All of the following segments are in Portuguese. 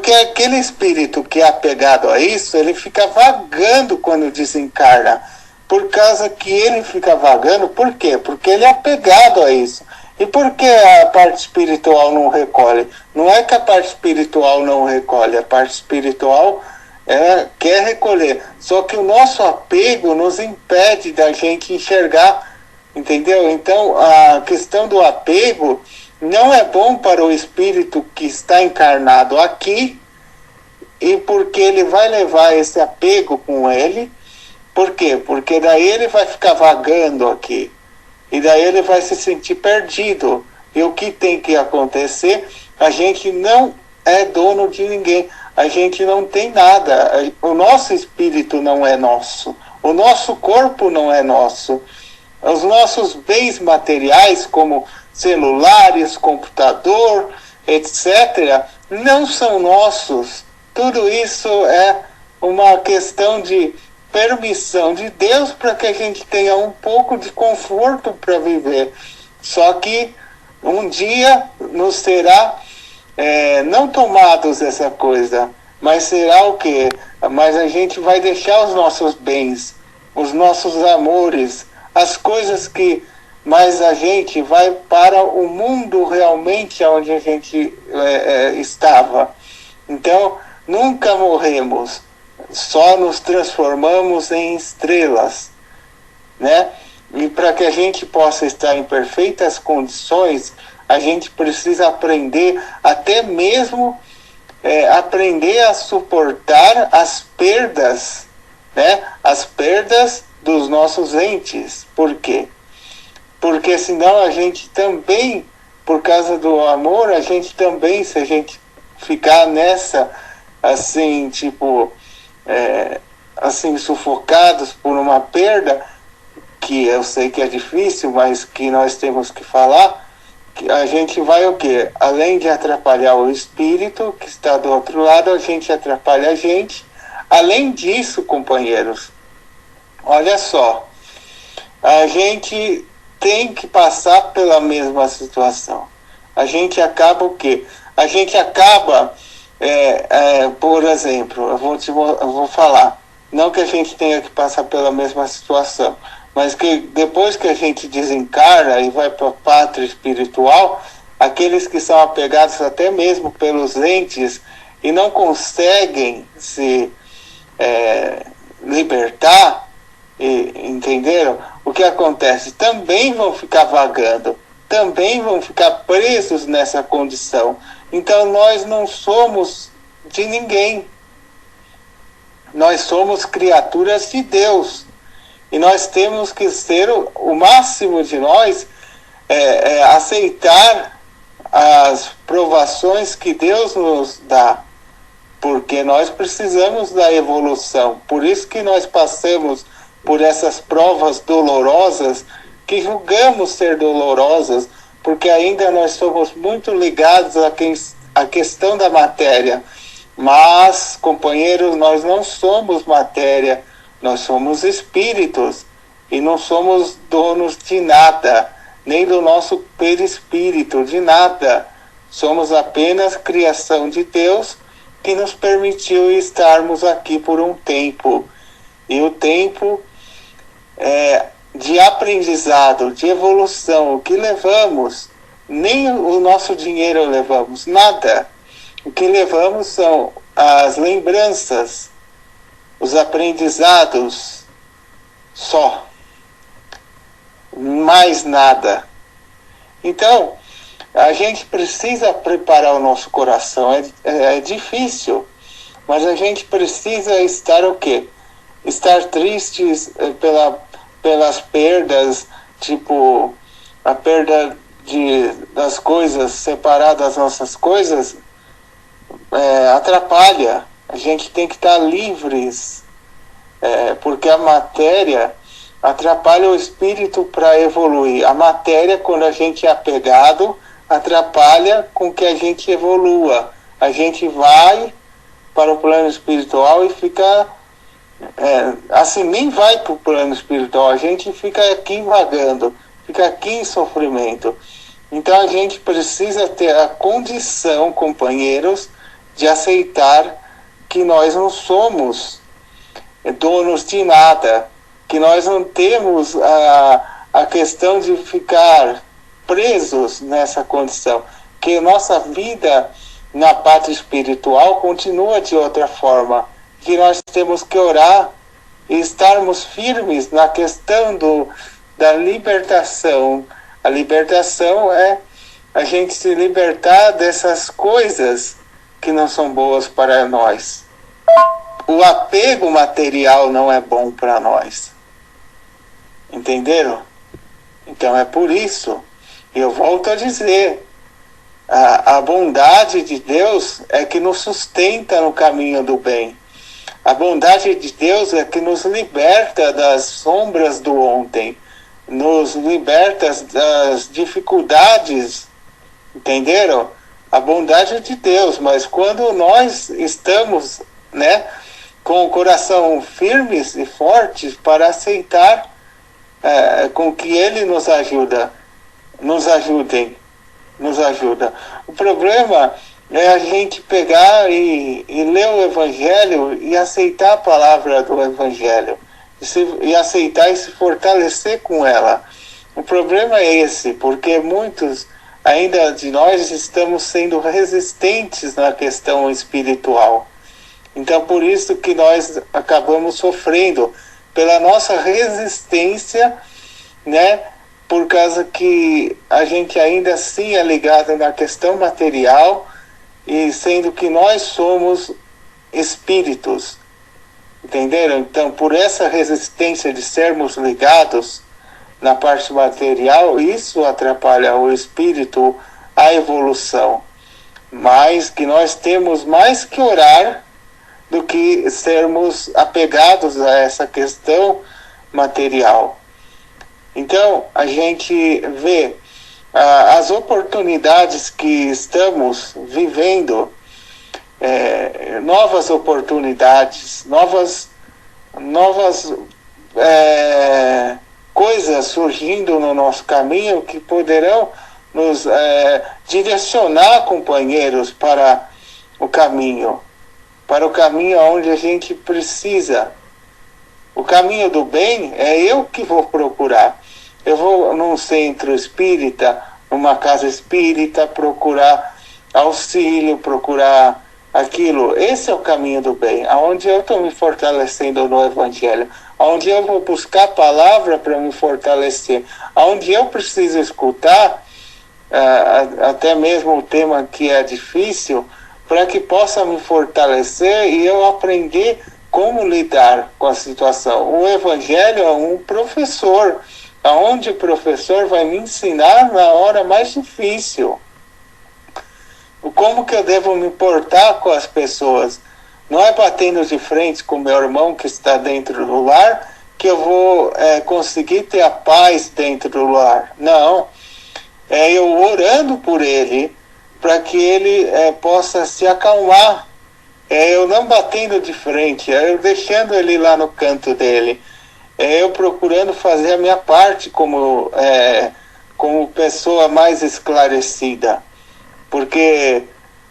Porque aquele espírito que é apegado a isso, ele fica vagando quando desencarna. Por causa que ele fica vagando, por quê? Porque ele é apegado a isso. E por que a parte espiritual não recolhe? Não é que a parte espiritual não recolhe, a parte espiritual quer recolher. Só que o nosso apego nos impede da gente enxergar, entendeu? Então, a questão do apego não é bom para o espírito que está encarnado aqui, e porque ele vai levar esse apego com ele. Por quê? Porque daí ele vai ficar vagando aqui. E daí ele vai se sentir perdido. E o que tem que acontecer? A gente não é dono de ninguém. A gente não tem nada. O nosso espírito não é nosso. O nosso corpo não é nosso. Os nossos bens materiais, como celulares, computador, etc., não são nossos. Tudo isso é uma questão de permissão de Deus para que a gente tenha um pouco de conforto para viver. Só que um dia nos será não tomados essa coisa, mas será o quê? Mas a gente vai deixar os nossos bens, os nossos amores, as coisas que... Mas a gente vai para o mundo realmente onde a gente estava. Então, nunca morremos. Só nos transformamos em estrelas, né? E para que a gente possa estar em perfeitas condições, a gente precisa aprender, até mesmo aprender a suportar as perdas, né? As perdas dos nossos entes. Por quê? Porque senão a gente também, por causa do amor, a gente também, se a gente ficar nessa, assim, tipo... assim, sufocados por uma perda, que eu sei que é difícil, mas que nós temos que falar, que a gente vai o quê? Além de atrapalhar o espírito que está do outro lado, a gente atrapalha a gente. Além disso, companheiros, olha só, a gente tem que passar pela mesma situação. A gente acaba o quê? A gente acaba... por exemplo, eu vou falar, não que a gente tenha que passar pela mesma situação, mas que depois que a gente desencarna e vai para a pátria espiritual, aqueles que são apegados até mesmo pelos entes e não conseguem se libertar, entenderam? O que acontece? Também vão ficar vagando, também vão ficar presos nessa condição. Então nós não somos de ninguém. Nós somos criaturas de Deus. E nós temos que ser o máximo de nós, aceitar as provações que Deus nos dá. Porque nós precisamos da evolução. Por isso que nós passamos por essas provas dolorosas, que julgamos ser dolorosas, porque ainda nós somos muito ligados à questão da matéria. Mas, companheiros, nós não somos matéria, nós somos espíritos, e não somos donos de nada, nem do nosso perispírito, de nada. Somos apenas criação de Deus, que nos permitiu estarmos aqui por um tempo. E o tempo de aprendizado, de evolução, o que levamos, nem o nosso dinheiro levamos, nada. O que levamos são as lembranças, os aprendizados, só. Mais nada. Então, a gente precisa preparar o nosso coração. É difícil, mas a gente precisa estar o quê? Estar tristes pelas perdas, tipo a perda das coisas, separar das nossas coisas, atrapalha. A gente tem que estar livres, porque a matéria atrapalha o espírito para evoluir. A matéria, quando a gente é apegado, atrapalha com que a gente evolua. A gente vai para o plano espiritual e fica... assim, nem vai para o plano espiritual, a gente fica aqui vagando, fica aqui em sofrimento. Então a gente precisa ter a condição, companheiros, de aceitar que nós não somos donos de nada, que nós não temos a questão de ficar presos nessa condição, que nossa vida na parte espiritual continua de outra forma, que nós temos que orar e estarmos firmes na questão da libertação. A libertação é a gente se libertar dessas coisas que não são boas para nós. O apego material não é bom para nós. Entenderam? Então é por isso, eu volto a dizer, a bondade de Deus é que nos sustenta no caminho do bem. A bondade de Deus é que nos liberta das sombras do ontem, nos liberta das dificuldades, entenderam? A bondade de Deus, mas quando nós estamos, né, com o coração firmes e fortes para aceitar com que Ele nos ajuda, nos ajuda. O problema é a gente pegar e ler o Evangelho e aceitar a palavra do Evangelho, e aceitar e se fortalecer com ela. O problema é esse, porque muitos ainda de nós estamos sendo resistentes na questão espiritual. Então, por isso que nós acabamos sofrendo, pela nossa resistência, né? Por causa que a gente ainda assim é ligado na questão material, e sendo que nós somos espíritos. Entenderam? Então, por essa resistência de sermos ligados na parte material, isso atrapalha o espírito, a evolução. Mas que nós temos mais que orar do que sermos apegados a essa questão material. Então, a gente vê as oportunidades que estamos vivendo, novas oportunidades, novas coisas surgindo no nosso caminho que poderão nos direcionar, companheiros, para o caminho onde a gente precisa. O caminho do bem é eu que vou procurar. Eu vou num centro espírita, numa casa espírita, procurar auxílio, procurar aquilo. Esse é o caminho do bem, aonde eu estou me fortalecendo no Evangelho, aonde eu vou buscar a palavra para me fortalecer, aonde eu preciso escutar até mesmo o tema que é difícil, para que possa me fortalecer e eu aprender como lidar com a situação. O Evangelho é um professor, aonde o professor vai me ensinar na hora mais difícil. Como que eu devo me portar com as pessoas? Não é batendo de frente com meu irmão que está dentro do lar que eu vou conseguir ter a paz dentro do lar. Não. É eu orando por ele, para que ele possa se acalmar. É eu não batendo de frente, é eu deixando ele lá no canto dele. É eu procurando fazer a minha parte como pessoa mais esclarecida. Porque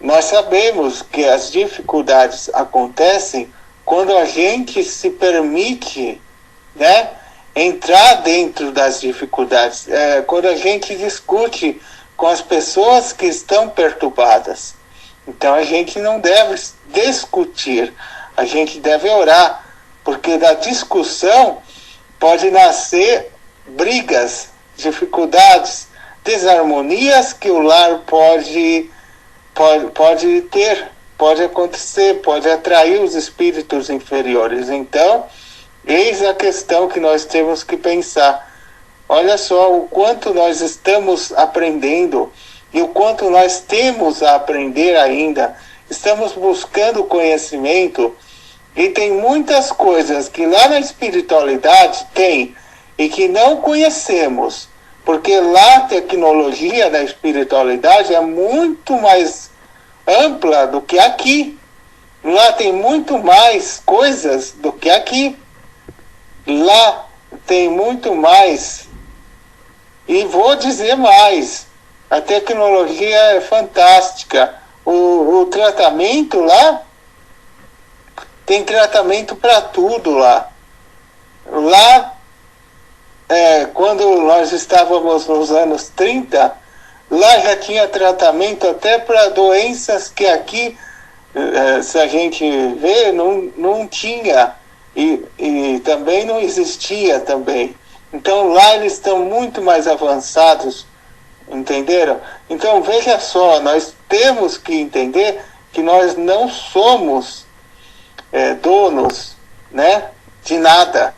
nós sabemos que as dificuldades acontecem quando a gente se permite, né, entrar dentro das dificuldades. Quando a gente discute com as pessoas que estão perturbadas. Então a gente não deve discutir, a gente deve orar, porque da discussão pode nascer brigas, dificuldades, desarmonias que o lar pode ter, pode acontecer, pode atrair os espíritos inferiores. Então, eis a questão que nós temos que pensar. Olha só o quanto nós estamos aprendendo e o quanto nós temos a aprender ainda. Estamos buscando conhecimento e tem muitas coisas que lá na espiritualidade tem e que não conhecemos, porque lá a tecnologia da espiritualidade é muito mais ampla do que aqui. Lá tem muito mais coisas do que aqui. Lá tem muito mais. E vou dizer mais, a tecnologia é fantástica. o tratamento lá, tem tratamento para tudo lá. Lá, quando nós estávamos nos anos 30, lá já tinha tratamento até para doenças que aqui, se a gente vê, não tinha. E também não existia também. Então lá eles estão muito mais avançados, entenderam? Então veja só, nós temos que entender que nós não somos donos, né, de nada.